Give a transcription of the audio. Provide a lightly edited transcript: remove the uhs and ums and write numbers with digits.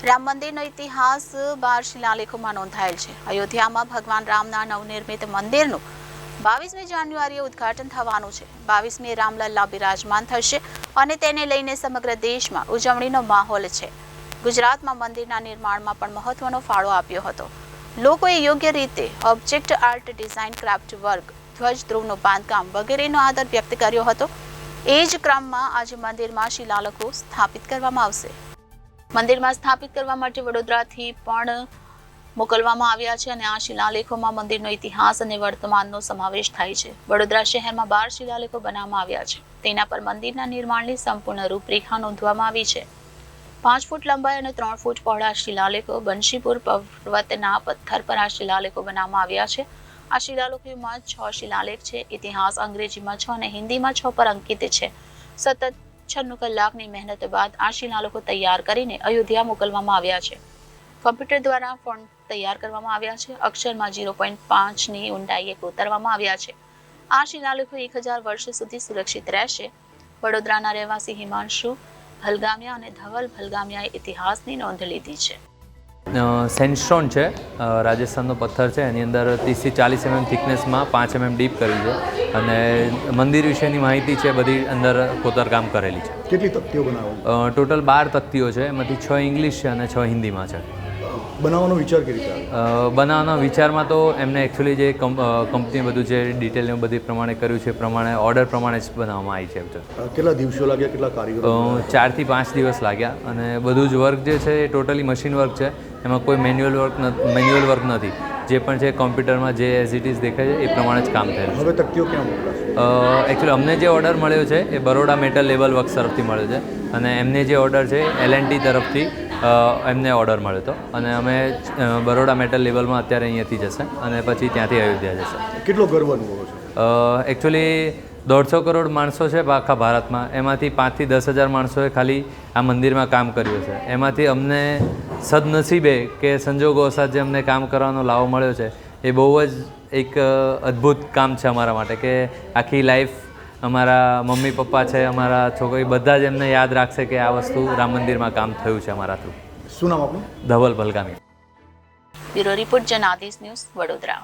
રામ મંદિરનો ઇતિહાસ 12 શિલાલેખોમાં નોંધાયેલ છે. અયોધ્યામાં ભગવાન રામના નવનિર્મિત મંદિરનું 22મી જાન્યુઆરીએ ઉદ્ઘાટન થવાનું છે. 22મીએ રામલલ્લા બિરાજમાન થશે અને તેને લઈને સમગ્ર દેશમાં ઉજવણીનો માહોલ છે. ગુજરાતમાં મંદિરના નિર્માણમાં પણ મહત્વનો ફાળો આપ્યો હતો. લોકોએ યોગ્ય રીતે object art, design, craft work, ધ્વજ ધ્રુવનું બાંધકામ વગેરેનો આદર વ્યક્ત કર્યો હતો. એ જ ક્રમમાં આજે મંદિરમાં શિલાલેખો સ્થાપિત કરવામાં આવશે. મંદિરમાં સ્થાપિત કરવા માટે વડોદરાથી પણ મોકલવામાં આવ્યા છે અને આ શિલાલેખોમાં મંદિરનો ઇતિહાસ અને વર્તમાનનો સમાવેશ થાય છે. વડોદરા શહેરમાં 12 શિલાલેખો બનાવવામાં આવ્યા છે. તેના પર મંદિરના નિર્માણની સંપૂર્ણ રૂપરેખા નોંધવામાં આવી છે. 5 ફૂટ લંબાઈ અને 3 ફૂટ પહોળા શિલાલેખો બંશીપુર પર્વતના પથ્થર પર આ શિલાલેખો બનાવવામાં આવ્યા છે. આ શિલાલેખોમાં 6 શિલાલેખ છે. ઇતિહાસ અંગ્રેજીમાં 6 અને હિન્દીમાં 6 પર અંકિત છે. સતત 96 કલાકની મહેનત બાદ આ શિલાલેખો તૈયાર કરીને અયોધ્યા મોકલવામાં આવ્યા છે. કમ્પ્યુટર દ્વારા ફોન્ટ તૈયાર કરવામાં આવ્યા છે. અક્ષરમાં 0.5ની ઊંડાઈએ કોતરવામાં આવ્યા છે. આ શિલાલેખો 1000 વર્ષ સુધી સુરક્ષિત રહેશે. વડોદરાના રહેવાસી હિમાંશુ ભલગામિયા અને ધવલ ભલગામિયાએ ઇતિહાસની નોંધ લીધી છે. સેન્ડસ્ટોન છે, રાજસ્થાનનો પથ્થર છે. એની અંદર 30 થી 40 mm થિકનેસમાં 5 mm ડીપ કરી છે અને મંદિર વિશેની માહિતી છે બધી અંદર કોતરકામ કરેલી છે. કેટલી તકતીઓ બનાવો? ટોટલ 12 તકતીઓ છે. એમાંથી 6 ઇંગ્લિશ છે અને 6 હિન્દીમાં છે. બનાવવાનો વિચાર કેવી રીતે? બનાવવાના વિચારમાં તો એમને એકચ્યુઅલી જે કંપની બધું જે ડિટેલને બધી પ્રમાણે કર્યું છે પ્રમાણે ઓર્ડર પ્રમાણે જ બનાવવામાં આવી છે. કેટલા દિવસો લાગ્યા? કેટલા કારીગરો? 4 થી 5 દિવસ લાગ્યા અને બધું જ વર્ક જે છે એ ટોટલી મશીન વર્ક છે. એમાં કોઈ મેન્યુઅલ વર્ક નથી. જે પણ છે કોમ્પ્યુટરમાં જે એઝ ઇટ ઇઝ દેખાય છે એ પ્રમાણે જ કામ થયેલું. હવે તકતીઓ ક્યાં મોકલાશે? એકચ્યુઅલી અમને જે ઓર્ડર મળ્યો છે એ બરોડા મેટલ લેવલ વર્ક્સ તરફથી મળ્યો છે અને એમને જે ઓર્ડર છે L&T તરફથી એમને ઓર્ડર મળ્યો હતો અને અમે બરોડા મેટલ લેવલમાં અત્યારે અહીંયાથી જશે અને પછી ત્યાંથી અયોધ્યા જશે. કેટલો ગર્વ અનુભવો છો? એકચ્યુઅલી 150 કરોડ માણસો છે આખા ભારતમાં. એમાંથી 5 થી 10,000 માણસોએ ખાલી આ મંદિરમાં કામ કર્યું છે. એમાંથી અમને સદનસીબે કે સંજોગો વસાત જે અમને કામ કરવાનો લાવો મળ્યો છે એ બહુ જ એક અદ્ભુત કામ છે અમારા માટે કે આખી લાઈફ અમારા મમ્મી પપ્પા છે, અમારા છોકરી બધા જ એમને યાદ રાખશે કે આ વસ્તુ રામ મંદિરમાં કામ થયું છે અમારા થ્રુ. શું નામ આપનું? Dhaval Bhalgami. Bureau report Janadesh news, Vadodara.